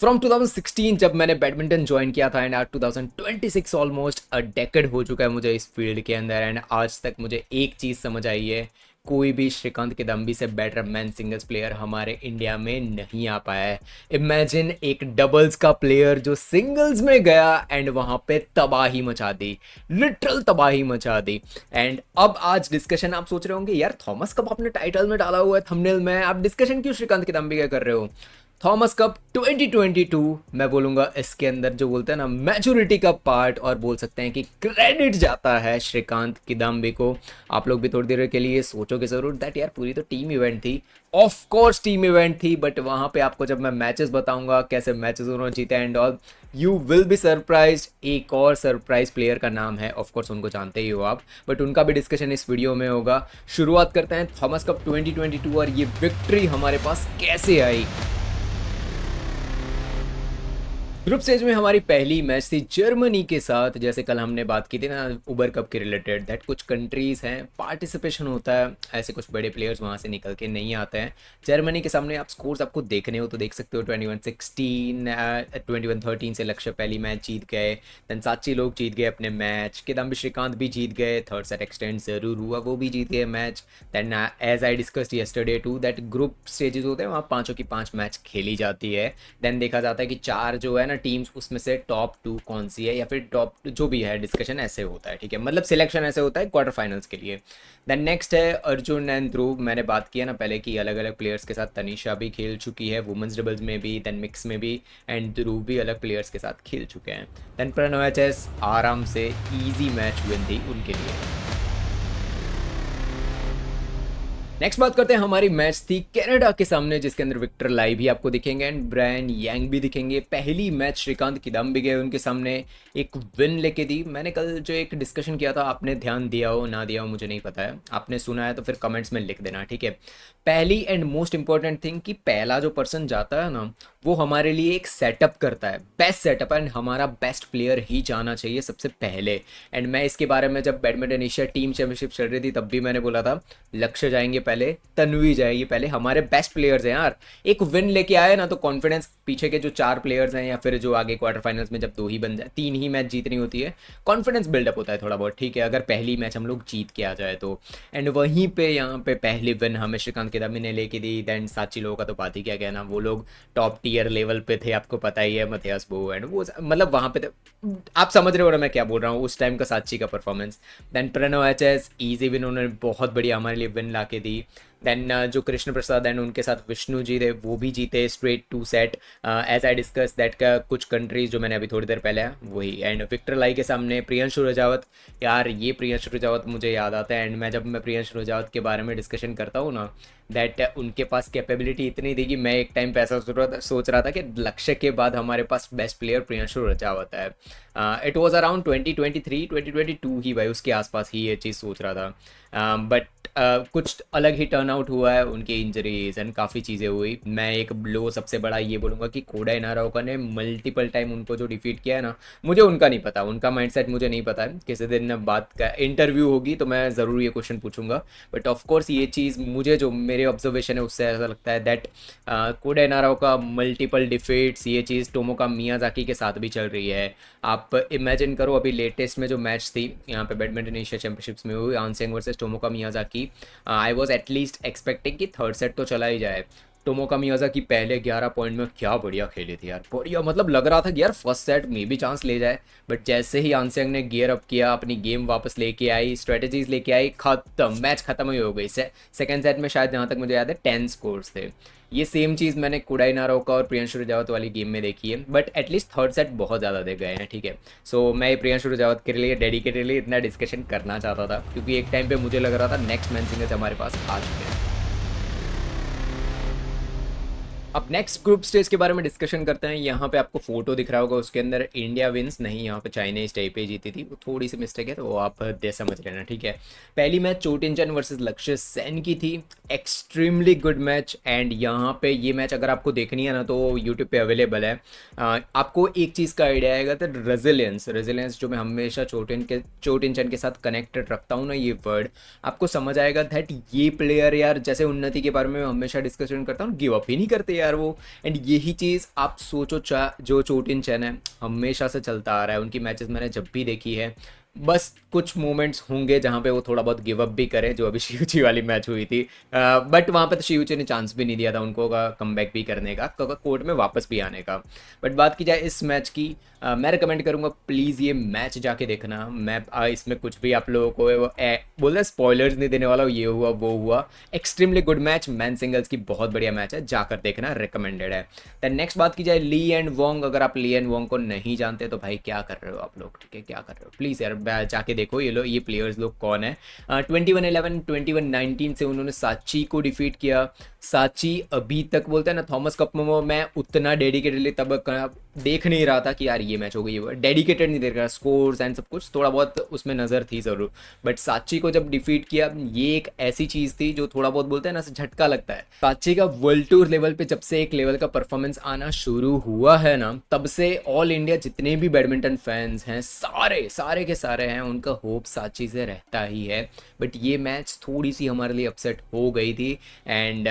From 2016 जब मैंने badminton join किया था एंड आज 2026 ऑलमोस्ट अ डेकेड हो चुका है मुझे इस फील्ड के अंदर। एंड आज तक मुझे एक चीज़ समझ आई है, कोई भी श्रीकांत किदम्बी से बेटर मैन सिंगल्स प्लेयर हमारे इंडिया में नहीं आ पाया है। इमेजिन एक डबल्स का प्लेयर जो सिंगल्स में गया एंड वहाँ पे तबाही मचा दी, लिटरल तबाही मचा दी। एंड अब आज डिस्कशन आप सोच रहे होंगे यार थॉमस कप आपने टाइटल में डाला हुआ है थंबनेल में, आप डिस्कशन क्यों श्रीकांत किदम्बी का कर रहे हो। थॉमस कप 2022 मैं बोलूँगा इसके अंदर जो बोलते हैं ना मैच्योरिटी का पार्ट, और बोल सकते हैं कि क्रेडिट जाता है श्रीकांत किदाम्बी को। आप लोग भी थोड़ी देर के लिए सोचोगे ज़रूर दैट यार पूरी तो टीम इवेंट थी। ऑफ कोर्स टीम इवेंट थी, बट वहाँ पे आपको जब मैं मैचेस बताऊंगा कैसे मैचेस उन्होंने जीते and all, you will be surprise. एक और सरप्राइज प्लेयर का नाम है, ऑफ कोर्स उनको जानते ही हो आप, बट उनका भी डिस्कशन इस वीडियो में होगा। शुरुआत करते हैं थॉमस कप 2022 और ये विक्ट्री हमारे पास कैसे आई। ग्रुप स्टेज में हमारी पहली मैच थी जर्मनी के साथ। जैसे कल हमने बात की थी ना उबर कप के रिलेटेड, दैट कुछ कंट्रीज़ हैं पार्टिसिपेशन होता है, ऐसे कुछ बड़े प्लेयर्स वहाँ से निकल के नहीं आते हैं। जर्मनी के सामने आप स्कोर्स आपको देखने हो तो देख सकते हो 21-16, 21-13 से लक्ष्य पहली मैच जीत गए। देन साची लोग जीत गए अपने मैच, किदम्बी श्रीकांत भी जीत गए, थर्ड सेट एक्सटेंड ज़रूर हुआ, वो भी जीत गए match. Then as I discussed yesterday to that group stages होते हैं वहाँ पाँचों की पाँच मैच खेली जाती है। देन देखा जाता है कि चार जो है ना टीम्स उसमें से टॉप टू कौन सी है या फिर टॉप जो भी है, डिस्कशन ऐसे होता है, ठीक है, मतलब सिलेक्शन ऐसे होता है क्वार्टर फाइनल्स के लिए। देन नेक्स्ट है अर्जुन एंड ध्रुव। मैंने बात किया ना पहले कि अलग अलग प्लेयर्स के साथ तनिषा भी खेल चुकी है वुमेंस डबल्स में भी, देन मिक्स में भी, एंड ध्रुव भी अलग प्लेयर्स के साथ खेल चुके हैं। देन प्रणव एच आराम से ईजी मैच विन थी उनके लिए। नेक्स्ट बात करते हैं हमारी मैच थी कनाडा के सामने, जिसके अंदर विक्टर लाई भी आपको दिखेंगे एंड ब्रायन यांग भी दिखेंगे। पहली मैच श्रीकांत किदम्बी गए उनके सामने एक विन लेके दी। मैंने कल जो एक डिस्कशन किया था, आपने ध्यान दिया हो ना दिया हो मुझे नहीं पता है, आपने सुना है तो फिर कमेंट्स में लिख देना, ठीक है। पहली एंड मोस्ट इंपॉर्टेंट थिंग कि पहला जो पर्सन जाता है ना वो हमारे लिए एक सेटअप करता है, बेस्ट सेटअप, एंड हमारा बेस्ट प्लेयर ही जाना चाहिए सबसे पहले। एंड मैं इसके बारे में जब बैडमिंटन एशिया टीम चैंपियनशिप चल रही थी तब भी मैंने बोला था लक्ष्य जाएंगे पहले, तन्वी जाएगी पहले, हमारे बेस्ट प्लेयर्स हैं यार। एक विन लेके आए ना तो कॉन्फिडेंस, पीछे के जो चार प्लेयर्स हैं या फिर जो आगे क्वार्टर फाइनल्स में जब दो ही बन जाए, तीन ही मैच जीतनी होती है, कॉन्फिडेंस बिल्डअप होता है थोड़ा बहुत, ठीक है, अगर पहली मैच हम लोग जीत के आ जाए तो। एंड वहीं पे यहाँ पे पहली विन हमें श्रीकांत किदम्बी ने लेके दी। दैन साची लोगों का तो बात ही क्या कहना, वो लोग टॉप टियर लेवल पे थे, आपको पता ही है, मथियास बो एंड वो मतलब वहाँ पे आप समझ रहे हो ना मैं क्या बोल रहा हूँ, उस टाइम का साची का performance. Then Pranav H easy win, उन्होंने बहुत बढ़िया हमारे लिए विन ला के दी। देन जो कृष्ण प्रसाद एंड उनके साथ विष्णु जी थे वो भी जीते straight two set, as I discuss that का कुछ कंट्रीज जो मैंने अभी थोड़ी देर पहले वही। एंड विक्टर लाई के सामने प्रियंशु रजावत, यार ये प्रियंशु रजावत मुझे याद आता है। एंड मैं जब मैं प्रियंशु रजावत के बारे में डिस्कशन करता हूँ ना, दैट उनके पास कैपेबिलिटी इतनी थी कि मैं एक टाइम पे ऐसा सोच रहा था कि लक्ष्य के बाद हमारे पास बेस्ट प्लेयर प्रियंशु रजावत है। इट वॉज अराउंड 2023-2022 ही भाई, उसके आसपास ही ये चीज़ सोच रहा था। बट कुछ अलग ही टर्न आउट हुआ है, उनकी इंजरीज एंड काफ़ी चीज़ें हुई। मैं एक लो सबसे बड़ा ये बोलूँगा कि कोडा इनाराओका ने मल्टीपल टाइम उनको जो डिफीट किया है ना, मुझे उनका नहीं पता, उनका माइंडसेट मुझे नहीं पता है। किसी दिन बात का इंटरव्यू होगी तो मैं ज़रूर ये क्वेश्चन पूछूंगा, बट ऑफ कोर्स ये चीज़ मुझे जो मेरे ऑब्जर्वेशन है उससे ऐसा लगता है दैट कोडा इनाराओका मल्टीपल डिफीट्स, ये चीज़ टोमोका मियाजाकी के साथ भी चल रही है। आप इमेजिन करो अभी लेटेस्ट में जो मैच थी यहाँ पे बैडमिंटन एशिया चैंपियनशिप्स में हुई An Seyoung versus Tomoka Miyazaki, I was at least expecting कि थर्ड सेट तो चला ही जाए। टोमोका मियाजाकी पहले 11 पॉइंट में क्या बढ़िया खेली थी यार, बढ़िया, मतलब लग रहा था कि यार फर्स्ट सेट में भी चांस ले जाए, बट जैसे ही आनसेंग ने गियर अप किया, अपनी गेम वापस लेके आई, स्ट्रेटजीज लेके आई, खत्म, मैच खत्म ही हो गई। सेकेंड सेट में शायद जहाँ तक मुझे याद है 10 स्कोर्स थे। ये सेम चीज़ मैंने कुडाई नारोका और प्रियंशु रजावत वाली गेम में देखी है, बट एटलीस्ट थर्ड सेट बहुत ज़्यादा दे गए हैं, ठीक है। सो मैं प्रियंशु रजावत के लिए डेडिकेटेडली इतना डिस्कशन करना चाहता था क्योंकि एक टाइम पे मुझे लग रहा था नेक्स्ट मैन सिंगर्स हमारे पास आ चुके हैं। अब नेक्स्ट ग्रुप स्टेज के बारे में डिस्कशन करते हैं। यहाँ पे आपको फोटो दिख रहा होगा, उसके अंदर इंडिया विंस नहीं, यहाँ पे चाइनीज टाइपे जीती थी, वो थोड़ी सी मिस्टेक है तो वो आप दे समझ लेना, ठीक है। पहली मैच चोटिंचन वर्सेस लक्ष्य सेन की थी, एक्सट्रीमली गुड मैच। एंड यहाँ पे ये मैच अगर आपको देखनी है ना तो यूट्यूब पे अवेलेबल है। आपको एक चीज़ का आइडिया आएगा तो रेजिलियंस जो मैं हमेशा चोटिंचन के साथ कनेक्टेड रखता हूँ ना, ये वर्ड आपको समझ आएगा दैट ये प्लेयर यार, जैसे उन्नति के बारे में मैं हमेशा डिस्कशन करता हूँ, गिव अप ही नहीं करते यार, यार वो। एंड यही चीज़ आप सोचो, जो चोटिन चैन है हमेशा से चलता आ रहा है, उनकी मैचेस मैंने जब भी देखी है, बस कुछ मोमेंट्स होंगे जहाँ पे वो थोड़ा बहुत गिव अप भी करे, जो अभी शिवची वाली मैच हुई थी, बट वहाँ पे तो शिवची ने चांस भी नहीं दिया था उनको कम बैक भी करने का, कोर्ट में वापस भी आने का। बट बात की जाए इस मैच की, मैं रिकमेंड करूँगा प्लीज़ ये मैच जाके देखना। मैं इसमें कुछ भी आप लोगों को बोल रहे स्पॉयलर्स नहीं देने वाला हूँ, ये हुआ वो हुआ, extremely good match, man singles की बहुत बढ़िया मैच है, जाकर देखना, रिकमेंडेड है। देन नेक्स्ट बात की जाए ली एंड वोंग, अगर आप ली एंड वोंग को नहीं जानते तो भाई क्या कर रहे हो आप लोग, ठीक है, क्या कर रहे हो, प्लीज़ यार जाके देखो ये प्लेयर्स लोग कौन है। 21-11 21-19 से उन्होंने साची को डिफीट किया। साची अभी तक बोलते हैं ना थॉमस कप में मैं उतना डेडिकेटेडली तब देख नहीं रहा था कि यार ये मैच हो गई, डेडिकेटेड नहीं देख रहा, स्कोर्स एंड सब कुछ थोड़ा बहुत उसमें नज़र थी ज़रूर, बट साची को जब डिफीट किया ये एक ऐसी चीज़ थी जो थोड़ा बहुत बोलते हैं ना झटका लगता है। साची का वर्ल्ड टूर लेवल पे जब से एक लेवल का परफॉर्मेंस आना शुरू हुआ है ना, तब से ऑल इंडिया जितने भी बैडमिंटन फैंस हैं सारे के सारे हैं, उनका होप साची से रहता ही है। बट ये मैच थोड़ी सी हमारे लिए अपसेट हो गई थी। एंड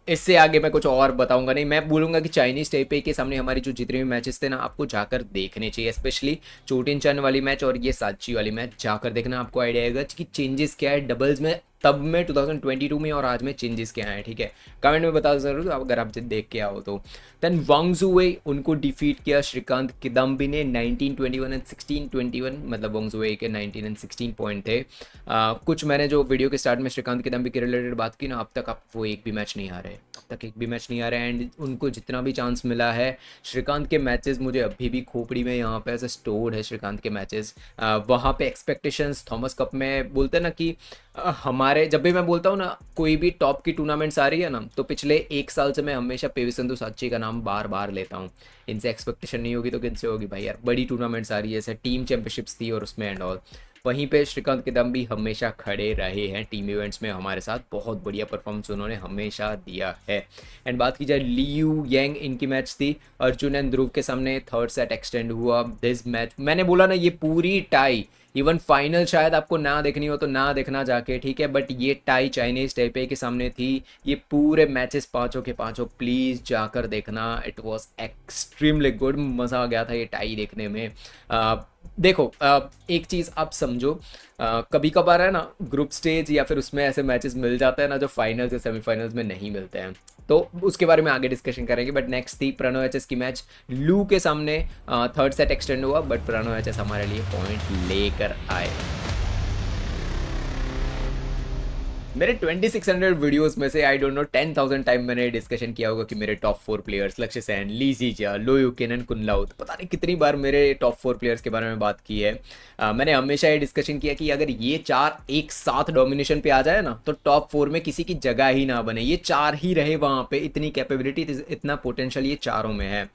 इससे आगे मैं कुछ और बताऊंगा नहीं, मैं बोलूँगा कि चाइनीज़ टाइपे के सामने हमारी जो जितने भी मैचेस थे ना आपको जाकर देखने चाहिए, स्पेशली चोटिन चैन वाली मैच और ये साची वाली मैच जाकर देखना, आपको आइडिया आएगा कि चेंजेस क्या है डबल्स में तब में 2022 में और आज में चेंजेस क्या है, ठीक है, कमेंट में बता ज़रूर अगर आप देख के आओ तो। देन वांग जुवे, उनको डिफीट किया श्रीकांत किदम्बी ने 19-21 एंड 16-21, मतलब वांग जुवे के 19 एंड 16 पॉइंट थे। कुछ मैंने जो वीडियो के स्टार्ट में श्रीकांत किदम्बी के रिलेटेड बात की ना, अब तक आप वो एक भी मैच नहीं आ रहे, अब तक एक भी मैच नहीं आ रहे हैं। एंड उनको जितना भी चांस मिला है, श्रीकांत के मैचेस मुझे अभी भी खोपड़ी में यहाँ पे ऐसे स्टोर्ड है श्रीकांत के मैचेस। वहाँ पे एक्सपेक्टेशंस थॉमस कप में बोलते हैं ना कि हमारे जब भी मैं बोलता हूँ ना कोई भी टॉप की टूर्नामेंट्स आ रही है ना, तो पिछले एक साल से मैं हमेशा पीवी सिंधु साची का नाम बार बार लेता हूँ। इनसे एक्सपेक्टेशन नहीं होगी तो किनसे होगी भाई यार, बड़ी टूर्नामेंट्स आ रही है जैसे टीम चैंपियनशिप्स थी और उसमें एंड ऑल, वहीं पे श्रीकांत किदम्बी हमेशा खड़े रहे हैं टीम इवेंट्स में हमारे साथ, बहुत बढ़िया परफॉर्मेंस उन्होंने हमेशा दिया है। एंड बात की जाए लियू यांग, इनकी मैच थी अर्जुन एंड ध्रुव के सामने, थर्ड सेट एक्सटेंड हुआ। दिस मैच मैंने बोला ना ये पूरी टाई, इवन फाइनल शायद आपको ना देखनी हो तो ना देखना जाके, ठीक है, बट ये टाई चाइनीज टाइपे के सामने थी। ये पूरे मैचेस पांचों के पांचों प्लीज़ जाकर देखना, इट वाज एक्सट्रीमली गुड, मज़ा आ गया था ये टाई देखने में। देखो एक चीज़ आप समझो, कभी कभार है ना ग्रुप स्टेज या फिर उसमें ऐसे मैचेस मिल जाते हैं ना जो फाइनल्स या सेमीफाइनल्स में नहीं मिलते हैं, तो उसके बारे में आगे डिस्कशन करेंगे। बट नेक्स्ट थी प्रणव एचएस की मैच लू के सामने, थर्ड सेट एक्सटेंड हुआ बट प्रणव एचएस हमारे लिए पॉइंट लेकर आए। मेरे 2600 वीडियोस में से आई डोंट नो 10,000 टाइम मैंने डिस्कशन किया होगा कि मेरे टॉप 4 प्लेयर्स लक्ष्य सेन, ली जीजिया, लो यूकिन, कुनलाउत, पता नहीं कितनी बार मेरे टॉप 4 प्लेयर्स के बारे में बात की है। मैंने हमेशा ये डिस्कशन किया कि अगर ये चार एक साथ डोमिनेशन पे आ जाए ना तो टॉप 4 में किसी की जगह ही ना बने, ये चार ही रहे वहाँ पे, इतनी कैपेबिलिटी इतना पोटेंशियल ये चारों में है।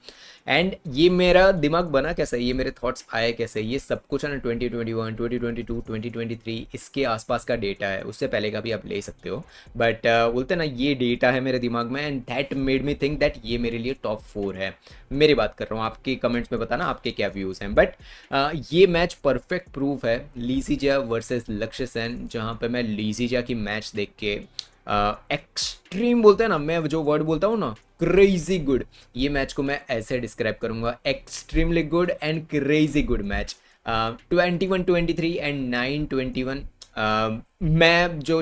एंड ये मेरा दिमाग बना कैसे, ये मेरे थॉट्स आए कैसे, ये सब कुछ है ना 2021 2022 2023 इसके आसपास का डेटा है, उससे पहले का भी आप ले सकते हो, बट बोलते हैं ना ये डेटा है मेरे दिमाग में and that made me think that ये मेरे लिए टॉप 4 है। मेरी बात कर रहा हूँ, आपके कमेंट्स में बताना आपके क्या व्यूज़ हैं। बट ये मैच परफेक्ट प्रूफ है लीसीजिया वर्सेस लक्ष्य सेन, जहाँ पे मैं लीसीजिया की मैच देख के एक्सट्रीम बोलते हैं ना, मैं जो वर्ड बोलता हूँ ना क्रेजी गुड, ये मैच को मैं ऐसे डिस्क्राइब करूँगा, extremely good and crazy good match. 21-23 and 9-21। मैं जो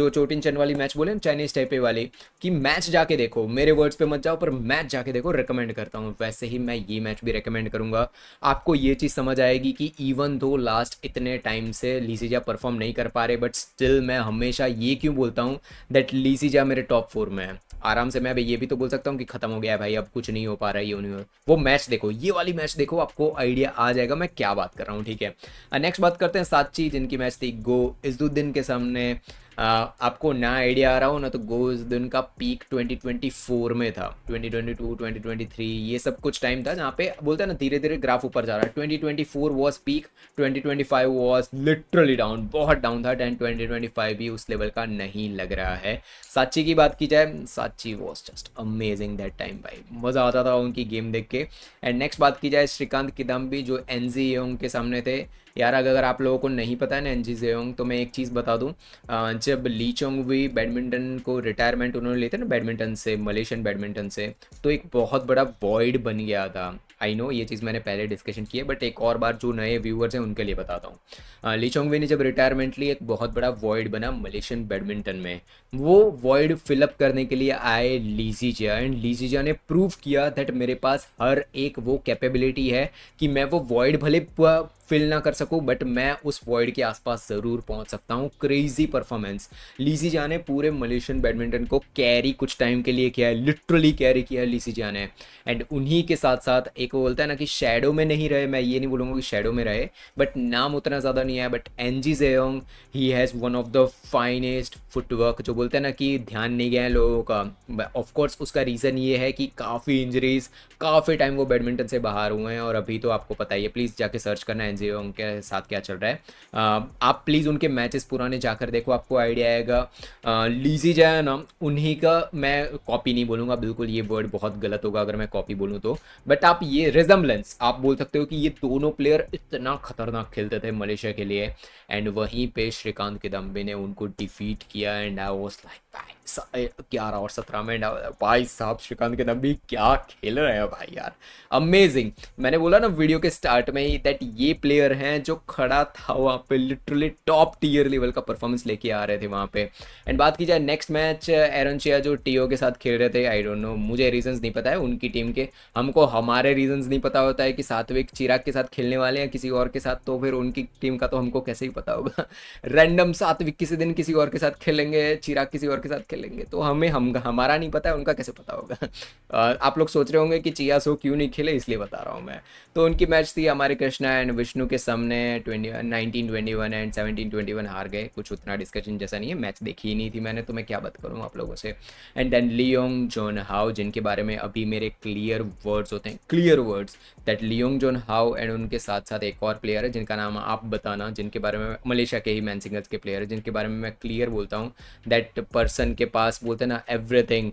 चोटिन चैन वाली मैच बोले चाइनीज टाइपे वाली कि मैच जाके देखो, मेरे वर्ड्स पे मत जाओ पर मैच जाके देखो, रिकमेंड करता हूँ। वैसे ही मैं ये मैच भी रिकमेंड करूँगा, आपको ये चीज़ समझ आएगी कि इवन दो लास्ट इतने टाइम से लीसीजा परफॉर्म नहीं कर पा रहे, बट स्टिल मैं हमेशा ये क्यों बोलता हूँ दैट लीसीजा मेरे टॉप 4 में है। आराम से मैं अभी ये भी तो बोल सकता हूँ कि खत्म हो गया है भाई, अब कुछ नहीं हो पा रहा है, ये नहीं हो, वो मैच देखो, ये वाली मैच देखो, आपको आइडिया आ जाएगा मैं क्या बात कर रहा हूँ, ठीक है। नेक्स्ट बात करते हैं साची, जिनकी मैच थी गो इजुद्दीन के सामने। आपको ना आइडिया आ रहा हो ना तो गो इजुद्दीन का पीक 2024 में था, 2022 2023 ये सब कुछ टाइम था जहाँ पे बोलते हैं ना धीरे धीरे ग्राफ ऊपर जा रहा है। 2024 was peak, 2025 was literally down, बहुत डाउन था, 2025 भी उस लेवल का नहीं लग रहा है। साची की बात की जाए, साची was just amazing that time भाई, मज़ा आता था उनकी गेम देख के। एंड नेक्स्ट बात की जाए श्रीकांत किदम्बी जो एनजी योंग के सामने थे, यार अगर आप लोगों को नहीं पता है ना एनजी जेयोंग, तो मैं एक चीज़ बता दूं। जब ली चोंग-वी बैडमिंटन को रिटायरमेंट उन्होंने लेते ना बैडमिंटन से, मलेशियन बैडमिंटन से, तो एक बहुत बड़ा वॉइड बन गया था। आई नो ये चीज़ मैंने पहले डिस्कशन की है, बट एक और बार जो नए व्यूअर्स हैं उनके लिए बताता हूँ। ली चोंग-वी ने जब रिटायरमेंट ली, एक बहुत बड़ा वॉइड बना मलेशियन बैडमिंटन में। वो वॉइड फिलअप करने के लिए आए लीजिजिया, एंड लीजिजिया ने प्रूव किया दैट मेरे पास हर एक वो कैपेबिलिटी है कि मैं वो वॉइड भले फिल ना कर सकूं, बट मैं उस वॉइड के आसपास ज़रूर पहुंच सकता हूं। क्रेजी परफॉर्मेंस, लीजिजिया ने पूरे मलेशियन बैडमिंटन को कैरी कुछ टाइम के लिए किया है, लिटरली कैरी किया है लीजिजिया ने। एंड उन्हीं के साथ साथ एक वो बोलता है ना कि शैडो में नहीं रहे, मैं ये नहीं बोलूँगा कि शैडो में रहे, बट नाम उतना ज़्यादा नहीं है, बट एनजी जेयोंग ही has one of the finest footwork, जो बोलते हैं ना कि ध्यान नहीं गया है लोगों का। ऑफ कोर्स उसका रीज़न ये है कि काफ़ी इंजरीज, काफ़ी टाइम वो बैडमिंटन से बाहर हुए हैं, और अभी तो आपको पता ही है, प्लीज़ जाके सर्च करना एनजी जेयोंग के साथ क्या चल रहा है। आप प्लीज़ उनके मैचेस पुराने जाकर देखो, आपको आइडिया आएगा। लीजी जाए ना, उन्हीं का मैं कॉपी नहीं बोलूँगा, बिल्कुल ये वर्ड बहुत गलत होगा अगर मैं कॉपी बोलूँ तो, बट आप ये रिजम्बलेंस आप बोल सकते हो कि ये दोनों प्लेयर इतना खतरनाक खेलते थे मलेशिया के लिए। एंड वहीं पे श्रीकांत किदम्बी ने उनको डिफीट किया, एंड आई वाज लाइक भाई 11 और 17 में भाई साहब श्रीकांत किदम्बी क्या खेल रहे हैं भाई यार, अमेजिंग। मैंने बोला ना वीडियो के स्टार्ट में ही दैट ये प्लेयर हैं जो खड़ा था वहाँ पे, लिटरली टॉप टीयर लेवल का परफॉर्मेंस लेके आ रहे थे वहाँ पे। एंड बात की जाए नेक्स्ट मैच, एरन चिया जो टीओ के साथ खेल रहे थे, आई डोंट नो, मुझे रीजंस नहीं पता है उनकी टीम के, हमको हमारे रीजंस नहीं पता होता है कि सात्विक चिराग के साथ खेलने वाले हैं किसी और के साथ, तो फिर उनकी टीम का तो हमको कैसे ही पता होगा। रैंडम सात्विक किसी दिन किसी और के साथ खेलेंगे, चिराग किसी और के साथ खेलेंगे, तो हम हमारा नहीं पता है, उनका कैसे पता होगा। आप लोग सोच रहे होंगे कि चिया सो क्यों नहीं खेले, इसलिए बता रहा हूँ मैं। तो उनकी मैच थी हमारे कृष्णा एंड विष्णु के सामने, 19-21 एंड 17-21 हार गए। कुछ उतना डिस्कशन जैसा नहीं है, मैच देखी ही नहीं थी मैंने, तो मैं क्या बात करूँ आप लोगों से। And then Leong Jun Hao, जिनके बारे में अभी मेरे क्लियर वर्ड्स होते हैं, clear words, that Leong Jun Hao, and उनके साथ साथ एक और प्लेयर है जिनका नाम आप बताना, जिनके बारे में मलेशिया के ही मैन सिंगल्स के प्लेयर है, जिनके बारे में मैं क्लियर बोलता हूँ दैट पर्सन के पास बोलते हैं ना एवरीथिंग,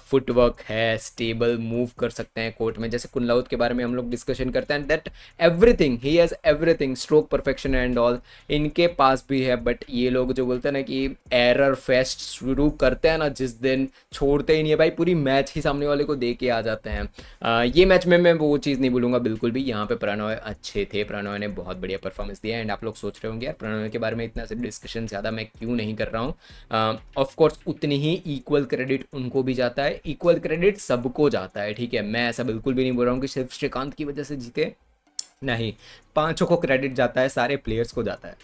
फुटवर्क है, स्टेबल मूव कर सकते हैं कोर्ट में, जैसे कुनलाउत के बारे में हम लोग डिस्कशन करते हैं that everything, he has everything, stroke perfection and all इनके पास भी है। बट ये लोग जो बोलते हैं ना कि एरर फेस्ट शुरू करते हैं ना जिस दिन, छोड़ते ही नहीं है भाई, पूरी मैच ही सामने वाले को दे के आ जाते हैं। ये मैच में मैं वो चीज़ नहीं बोलूँगा बिल्कुल भी, यहाँ पे प्रणॉय अच्छे थे, प्रणॉय ने बहुत बढ़िया परफॉर्मेंस दिया। एंड आप लोग सोच रहे होंगे यार प्रणॉय के बारे में इतना से डिस्कशन ज़्यादा मैं क्यों नहीं कर रहा हूँ। ऑफ कोर्स उतनी ही इक्वल क्रेडिट उनको भी जाता है, इक्वल क्रेडिट सबको जाता है, ठीक है, मैं ऐसा बिल्कुल भी नहीं बोल रहा हूँ कि सिर्फ श्रीकांत की वजह से जीते, नहीं, पांचों को क्रेडिट जाता है, सारे प्लेयर्स को जाता है।